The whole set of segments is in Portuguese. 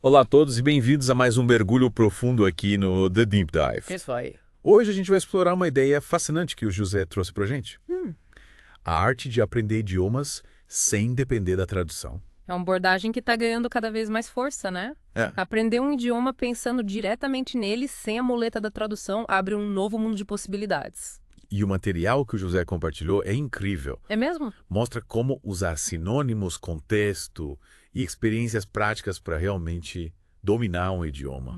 Olá a todos e bem-vindos a mais um mergulho profundo aqui no The Deep Dive. Isso aí. Hoje a gente vai explorar uma ideia fascinante que o José trouxe pra gente. A arte de aprender idiomas sem depender da tradução. É uma abordagem que está ganhando cada vez mais força, né? É. Aprender um idioma pensando diretamente nele, sem a muleta da tradução, abre um novo mundo de possibilidades. E o material que o José compartilhou é incrível. É mesmo? Mostra como usar sinônimos, contexto e experiências práticas para realmente dominar um idioma.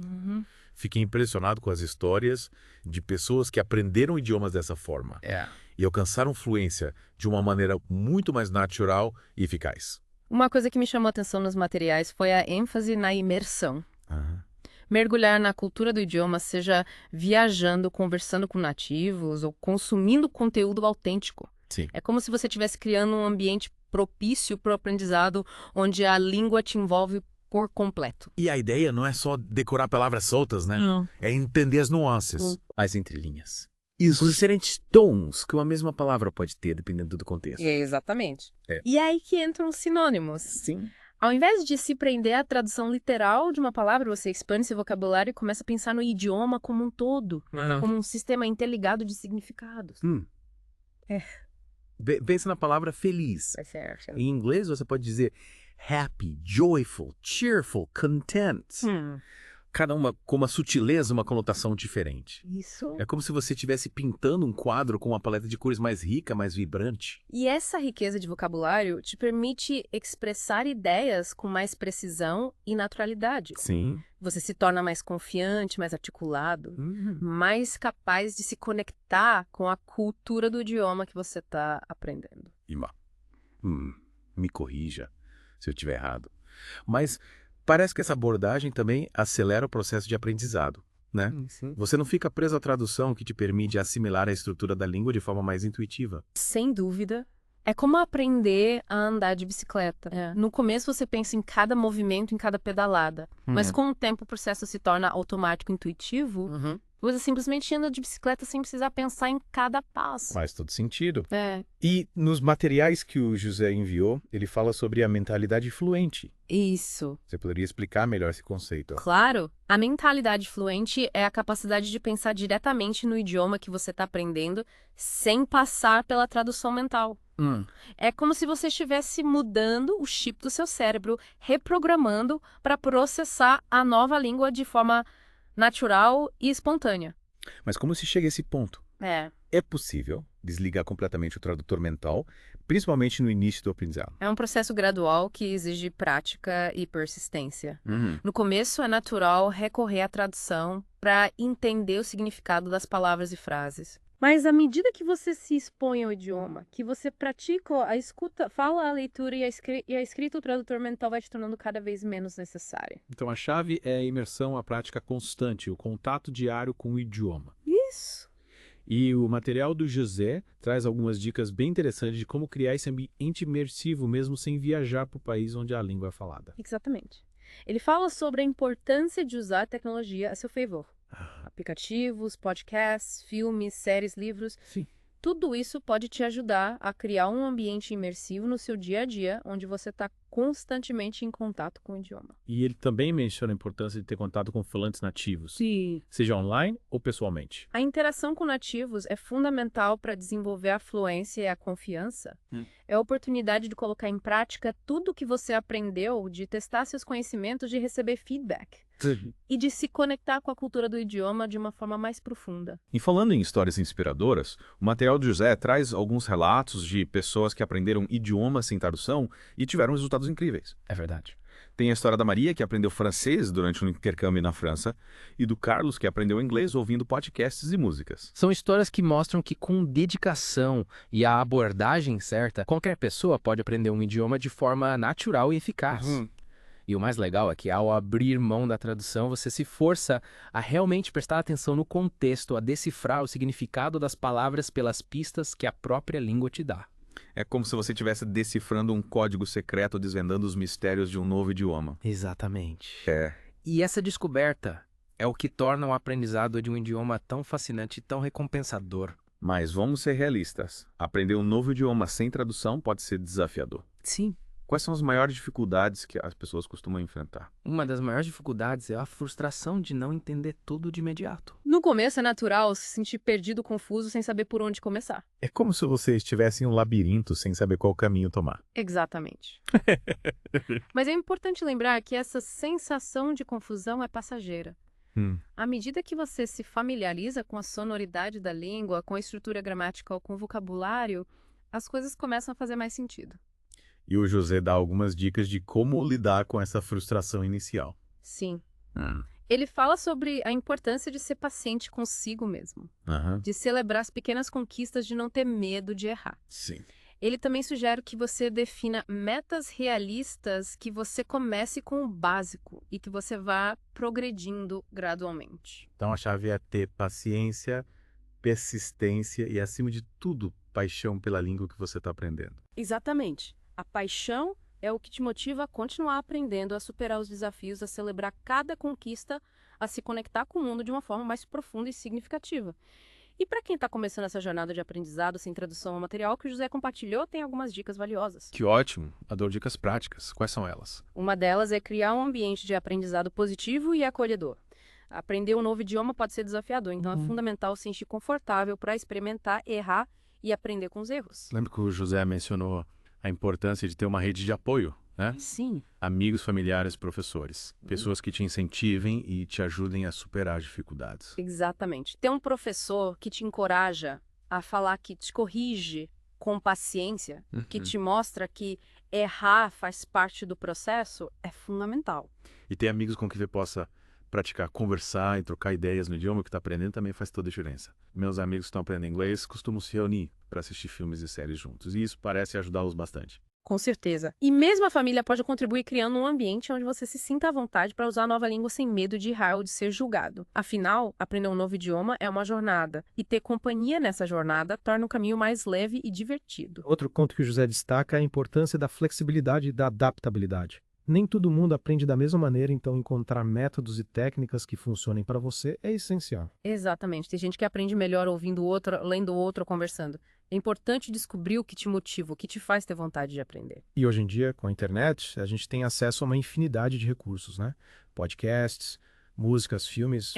Fiquei impressionado com as histórias de pessoas que aprenderam idiomas dessa forma e alcançaram fluência de uma maneira muito mais natural e eficaz. Uma coisa que me chamou a atenção nos materiais foi a ênfase na imersão. Aham. Mergulhar na cultura do idioma, seja viajando, conversando com nativos ou consumindo conteúdo autêntico. Sim. É como se você estivesse criando um ambiente propício para o aprendizado, onde a língua te envolve por completo. E a ideia não é só decorar palavras soltas, né? Não. É entender as nuances. As entrelinhas. E os diferentes tons que uma mesma palavra pode ter, dependendo do contexto. Exatamente. É. E aí que entram os sinônimos. Sim. Ao invés de se prender à tradução literal de uma palavra, você expande seu vocabulário e começa a pensar no idioma como um todo, como um sistema interligado de significados. Pensa na palavra feliz. Vai certo. Em inglês você pode dizer happy, joyful, cheerful, content. Cada uma com uma sutileza, uma conotação diferente. Isso. É como se você estivesse pintando um quadro com uma paleta de cores mais rica, mais vibrante. E essa riqueza de vocabulário te permite expressar ideias com mais precisão e naturalidade. Sim. Você se torna mais confiante, mais articulado, mais capaz de se conectar com a cultura do idioma que você está aprendendo. Ima, me corrija se eu estiver errado. Mas parece que essa abordagem também acelera o processo de aprendizado, né? Sim. Você não fica preso à tradução que te permite assimilar a estrutura da língua de forma mais intuitiva. Sem dúvida. É como aprender a andar de bicicleta. No começo você pensa em cada movimento, em cada pedalada. Mas com o tempo o processo se torna automático, intuitivo. Você simplesmente anda de bicicleta sem precisar pensar em cada passo. Faz todo sentido. É, E nos materiais que o José enviou, ele fala sobre a mentalidade fluente. isso. Você poderia explicar melhor esse conceito? Claro, a mentalidade fluente é a capacidade de pensar diretamente no idioma que você está aprendendo sem passar pela tradução mental. É como se você estivesse mudando o chip do seu cérebro, reprogramando para processar a nova língua de forma natural e espontânea. Mas como se chega a esse ponto? É possível desligar completamente o tradutor mental, principalmente no início do aprendizado. É um processo gradual que exige prática e persistência. No começo, é natural recorrer à tradução para entender o significado das palavras e frases. Mas à medida que você se expõe ao idioma, que você pratica a escuta, fala a leitura e a escrita, o tradutor mental vai te tornando cada vez menos necessária. Então a chave é a imersão, a prática constante, o contato diário com o idioma. Isso. E o material do José traz algumas dicas bem interessantes de como criar esse ambiente imersivo mesmo sem viajar para o país onde a língua é falada. Exatamente. Ele fala sobre a importância de usar a tecnologia a seu favor. Aplicativos, podcasts, filmes, séries, livros. Sim. Tudo isso pode te ajudar a criar um ambiente imersivo no seu dia a dia, onde você está constantemente em contato com o idioma. E ele também menciona a importância de ter contato com falantes nativos, Sim. seja online ou pessoalmente. A interação com nativos é fundamental para desenvolver a fluência e a confiança. É a oportunidade de colocar em prática tudo o que você aprendeu, de testar seus conhecimentos, de receber feedback. E de se conectar com a cultura do idioma de uma forma mais profunda. E falando em histórias inspiradoras, o material do José traz alguns relatos de pessoas que aprenderam idiomas sem tradução e tiveram resultados incríveis. É verdade. Tem a história da Maria, que aprendeu francês durante um intercâmbio na França, e do Carlos, que aprendeu inglês ouvindo podcasts e músicas. São histórias que mostram que com dedicação e a abordagem certa, qualquer pessoa pode aprender um idioma de forma natural e eficaz. E o mais legal é que ao abrir mão da tradução, você se força a realmente prestar atenção no contexto, a decifrar o significado das palavras pelas pistas que a própria língua te dá. É como se você estivesse decifrando um código secreto, desvendando os mistérios de um novo idioma. Exatamente. É. E essa descoberta é o que torna o aprendizado de um idioma tão fascinante e tão recompensador. Mas vamos ser realistas. Aprender um novo idioma sem tradução pode ser desafiador. Sim. Quais são as maiores dificuldades que as pessoas costumam enfrentar? Uma das maiores dificuldades é a frustração de não entender tudo de imediato. No começo é natural se sentir perdido, confuso, sem saber por onde começar. É como se você estivesse em um labirinto sem saber qual caminho tomar. Exatamente. Mas é importante lembrar que essa sensação de confusão é passageira. À medida que você se familiariza com a sonoridade da língua, com a estrutura gramatical, com o vocabulário, as coisas começam a fazer mais sentido. E o José dá algumas dicas de como lidar com essa frustração inicial. Sim. Ele fala sobre a importância de ser paciente consigo mesmo, de celebrar as pequenas conquistas, de não ter medo de errar. Sim. Ele também sugere que você defina metas realistas, que você comece com o básico e que você vá progredindo gradualmente. Então a chave é ter paciência, persistência e, acima de tudo, paixão pela língua que você está aprendendo. Exatamente. A paixão é o que te motiva a continuar aprendendo, a superar os desafios, a celebrar cada conquista, a se conectar com o mundo de uma forma mais profunda e significativa. E para quem está começando essa jornada de aprendizado sem tradução ao material que o José compartilhou, tem algumas dicas valiosas. Que ótimo! Adoro dicas práticas. Quais são elas? Uma delas é criar um ambiente de aprendizado positivo e acolhedor. Aprender um novo idioma pode ser desafiador, então é fundamental se sentir confortável para experimentar, errar e aprender com os erros. Lembra que o José mencionou a importância de ter uma rede de apoio, né? Sim. Amigos, familiares, professores. Pessoas que te incentivem e te ajudem a superar as dificuldades. Exatamente. Ter um professor que te encoraja a falar, que te corrige com paciência, que te mostra que errar faz parte do processo, é fundamental. E ter amigos com quem você possa praticar, conversar e trocar ideias no idioma que está aprendendo também faz toda a diferença. Meus amigos que estão aprendendo inglês costumam se reunir para assistir filmes e séries juntos, e isso parece ajudá-los bastante. Com certeza. E mesmo a família pode contribuir criando um ambiente onde você se sinta à vontade para usar a nova língua sem medo de errar ou de ser julgado. Afinal, aprender um novo idioma é uma jornada, e ter companhia nessa jornada torna o caminho mais leve e divertido. Outro ponto que o José destaca é a importância da flexibilidade e da adaptabilidade. Nem todo mundo aprende da mesma maneira, então encontrar métodos e técnicas que funcionem para você é essencial. Exatamente. Tem gente que aprende melhor ouvindo o outro, lendo o outro, conversando. É importante descobrir o que te motiva, o que te faz ter vontade de aprender. E hoje em dia, com a internet, a gente tem acesso a uma infinidade de recursos, né? Podcasts, músicas, filmes,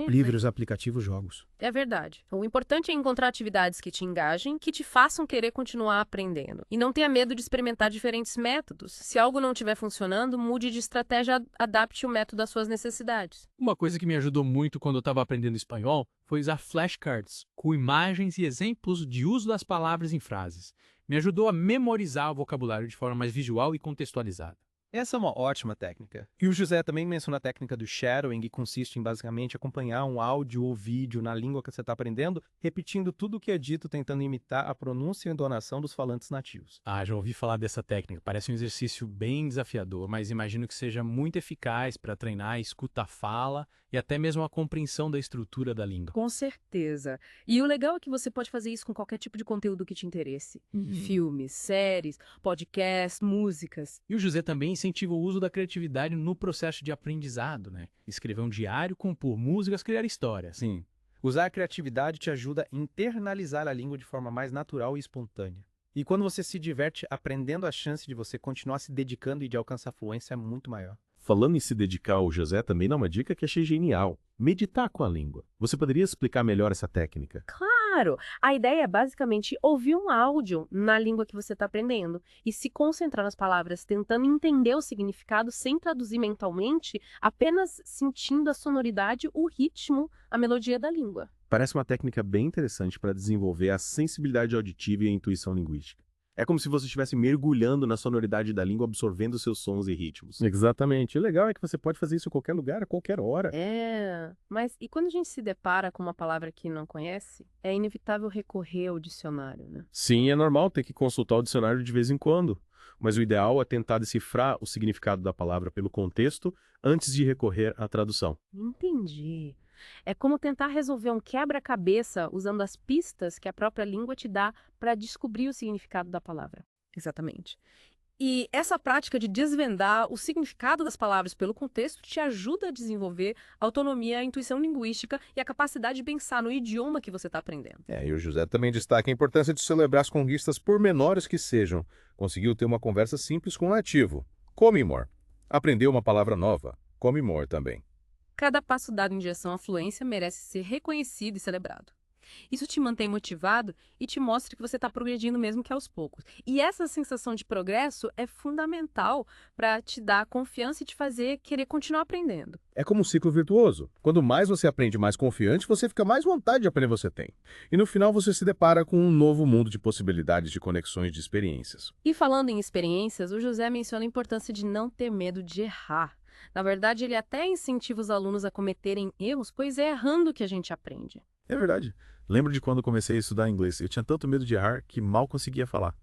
livros, aplicativos, jogos. É verdade. O importante é encontrar atividades que te engajem, que te façam querer continuar aprendendo. E não tenha medo de experimentar diferentes métodos. Se algo não estiver funcionando, mude de estratégia, adapte o método às suas necessidades. Uma coisa que me ajudou muito quando eu estava aprendendo espanhol foi usar flashcards, com imagens e exemplos de uso das palavras em frases. Me ajudou a memorizar o vocabulário de forma mais visual e contextualizada. Essa é uma ótima técnica. E o José também menciona a técnica do shadowing, que consiste em basicamente acompanhar um áudio ou vídeo na língua que você está aprendendo, repetindo tudo o que é dito, tentando imitar a pronúncia e a entonação dos falantes nativos. Já ouvi falar dessa técnica. Parece um exercício bem desafiador, mas imagino que seja muito eficaz para treinar a escuta-fala e até mesmo a compreensão da estrutura da língua. Com certeza. E o legal é que você pode fazer isso com qualquer tipo de conteúdo que te interesse. Filmes, séries, podcasts, músicas. E o José também incentiva o uso da criatividade no processo de aprendizado, né? Escrever um diário, compor músicas, criar histórias. Sim. Usar a criatividade te ajuda a internalizar a língua de forma mais natural e espontânea. E quando você se diverte aprendendo, a chance de você continuar se dedicando e de alcançar fluência é muito maior. Falando em se dedicar ao José, também dá uma dica que achei genial. Meditar com a língua. Você poderia explicar melhor essa técnica? Claro! A ideia é basicamente ouvir um áudio na língua que você está aprendendo e se concentrar nas palavras, tentando entender o significado sem traduzir mentalmente, apenas sentindo a sonoridade, o ritmo, a melodia da língua. Parece uma técnica bem interessante para desenvolver a sensibilidade auditiva e a intuição linguística. É como se você estivesse mergulhando na sonoridade da língua, absorvendo seus sons e ritmos. Exatamente. O legal é que você pode fazer isso em qualquer lugar, a qualquer hora. Mas e quando a gente se depara com uma palavra que não conhece, é inevitável recorrer ao dicionário, né? Sim, é normal ter que consultar o dicionário de vez em quando. Mas o ideal é tentar decifrar o significado da palavra pelo contexto antes de recorrer à tradução. Entendi. É como tentar resolver um quebra-cabeça usando as pistas que a própria língua te dá para descobrir o significado da palavra. Exatamente. E essa prática de desvendar o significado das palavras pelo contexto te ajuda a desenvolver a autonomia, a intuição linguística e a capacidade de pensar no idioma que você está aprendendo. E o José também destaca a importância de celebrar as conquistas, por menores que sejam. Conseguiu ter uma conversa simples com o nativo. Come more. Aprendeu uma palavra nova. Come more também. Cada passo dado em direção à fluência merece ser reconhecido e celebrado. Isso te mantém motivado e te mostra que você está progredindo mesmo que aos poucos. E essa sensação de progresso é fundamental para te dar confiança e te fazer querer continuar aprendendo. É como um ciclo virtuoso. Quando mais você aprende mais confiante, você fica mais vontade de aprender você tem. E no final você se depara com um novo mundo de possibilidades de conexões de experiências. E falando em experiências, o José menciona a importância de não ter medo de errar. Na verdade, ele até incentiva os alunos a cometerem erros, pois é errando que a gente aprende. É verdade. Lembro de quando comecei a estudar inglês. Eu tinha tanto medo de errar que mal conseguia falar.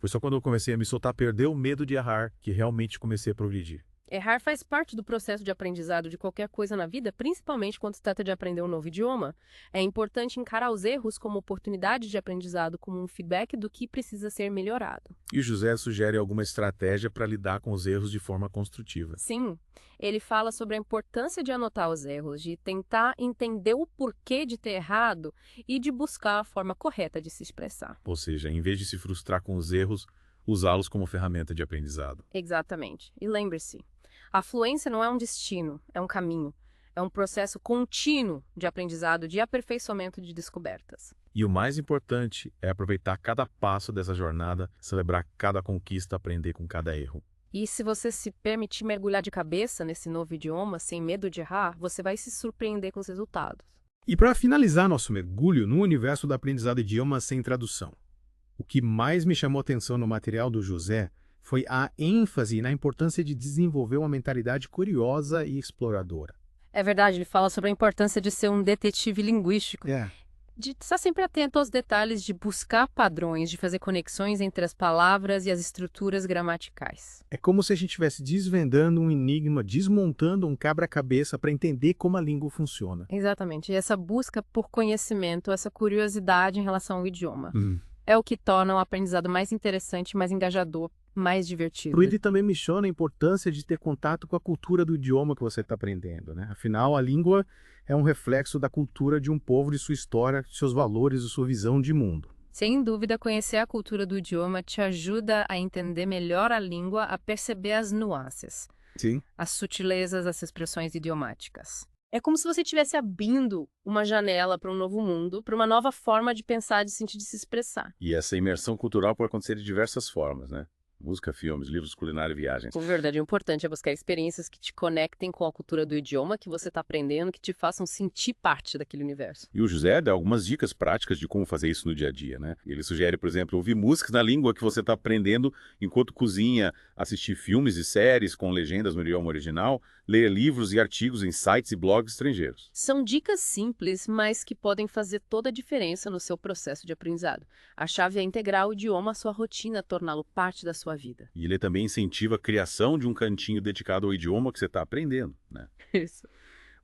Foi só quando eu comecei a me soltar, perder o medo de errar, que realmente comecei a progredir. Errar faz parte do processo de aprendizado de qualquer coisa na vida, principalmente quando se trata de aprender um novo idioma. É importante encarar os erros como oportunidade de aprendizado, como um feedback do que precisa ser melhorado. E o José sugere alguma estratégia para lidar com os erros de forma construtiva. Sim, ele fala sobre a importância de anotar os erros, de tentar entender o porquê de ter errado e de buscar a forma correta de se expressar. Ou seja, em vez de se frustrar com os erros, usá-los como ferramenta de aprendizado. Exatamente. E lembre-se, a fluência não é um destino, é um caminho. É um processo contínuo de aprendizado, de aperfeiçoamento de descobertas. E o mais importante é aproveitar cada passo dessa jornada, celebrar cada conquista, aprender com cada erro. E se você se permitir mergulhar de cabeça nesse novo idioma, sem medo de errar, você vai se surpreender com os resultados. E para finalizar nosso mergulho no universo do aprendizado de idiomas sem tradução, o que mais me chamou atenção no material do José foi a ênfase na importância de desenvolver uma mentalidade curiosa e exploradora. É verdade, ele fala sobre a importância de ser um detetive linguístico. De estar sempre atento aos detalhes, de buscar padrões, de fazer conexões entre as palavras e as estruturas gramaticais. É como se a gente estivesse desvendando um enigma, desmontando um quebra-cabeça para entender como a língua funciona. Exatamente. E essa busca por conhecimento, essa curiosidade em relação ao idioma, é o que torna o aprendizado mais interessante, mais engajador, mais divertido. Ele também menciona a importância de ter contato com a cultura do idioma que você está aprendendo, né? Afinal, a língua é um reflexo da cultura de um povo, de sua história, de seus valores, de sua visão de mundo. Sem dúvida, conhecer a cultura do idioma te ajuda a entender melhor a língua, a perceber as nuances, as sutilezas, as expressões idiomáticas. É como se você estivesse abrindo uma janela para um novo mundo, para uma nova forma de pensar, de sentir, de se expressar. E essa imersão cultural pode acontecer de diversas formas, né? Música, filmes, livros, culinária e viagens. Na verdade, o importante é buscar experiências que te conectem com a cultura do idioma que você está aprendendo, que te façam sentir parte daquele universo. E o José dá algumas dicas práticas de como fazer isso no dia a dia, né? Ele sugere, por exemplo, ouvir músicas na língua que você está aprendendo enquanto cozinha, assistir filmes e séries com legendas no idioma original, ler livros e artigos em sites e blogs estrangeiros. São dicas simples, mas que podem fazer toda a diferença no seu processo de aprendizado. A chave é integrar o idioma à sua rotina, torná-lo parte da sua vida. E ele também incentiva a criação de um cantinho dedicado ao idioma que você está aprendendo, né? Isso.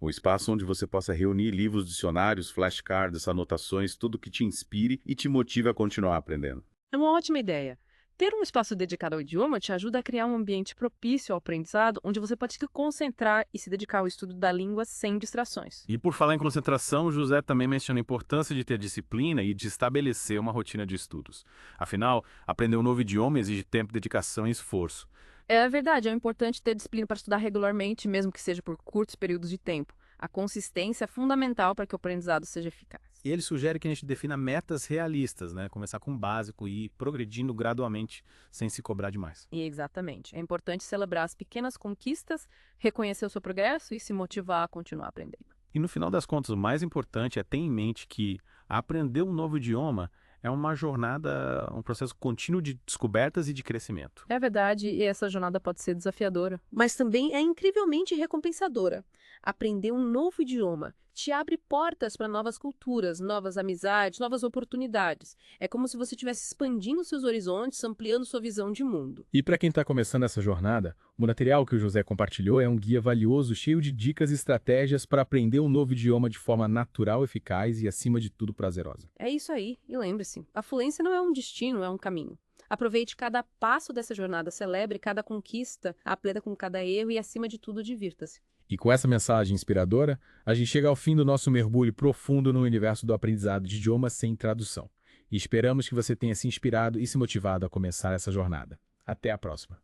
Um espaço onde você possa reunir livros, dicionários, flashcards, anotações, tudo que te inspire e te motive a continuar aprendendo. É uma ótima ideia. Ter um espaço dedicado ao idioma te ajuda a criar um ambiente propício ao aprendizado, onde você pode se concentrar e se dedicar ao estudo da língua sem distrações. E por falar em concentração, José também menciona a importância de ter disciplina e de estabelecer uma rotina de estudos. Afinal, aprender um novo idioma exige tempo, dedicação e esforço. É verdade, é importante ter disciplina para estudar regularmente, mesmo que seja por curtos períodos de tempo. A consistência é fundamental para que o aprendizado seja eficaz. E ele sugere que a gente defina metas realistas, né? Começar com o básico e ir progredindo gradualmente, sem se cobrar demais. E exatamente. É importante celebrar as pequenas conquistas, reconhecer o seu progresso e se motivar a continuar aprendendo. E no final das contas, o mais importante é ter em mente que aprender um novo idioma é uma jornada, um processo contínuo de descobertas e de crescimento. É verdade, e essa jornada pode ser desafiadora, mas também é incrivelmente recompensadora. Aprender um novo idioma te abre portas para novas culturas, novas amizades, novas oportunidades. É como se você estivesse expandindo seus horizontes, ampliando sua visão de mundo. E para quem está começando essa jornada, o material que o José compartilhou é um guia valioso, cheio de dicas e estratégias para aprender um novo idioma de forma natural, eficaz e, acima de tudo, prazerosa. É isso aí, e lembre-se, a fluência não é um destino, é um caminho. Aproveite cada passo dessa jornada, celebre cada conquista, aprenda com cada erro e, acima de tudo, divirta-se. E com essa mensagem inspiradora, a gente chega ao fim do nosso mergulho profundo no universo do aprendizado de idiomas sem tradução. E esperamos que você tenha se inspirado e se motivado a começar essa jornada. Até a próxima!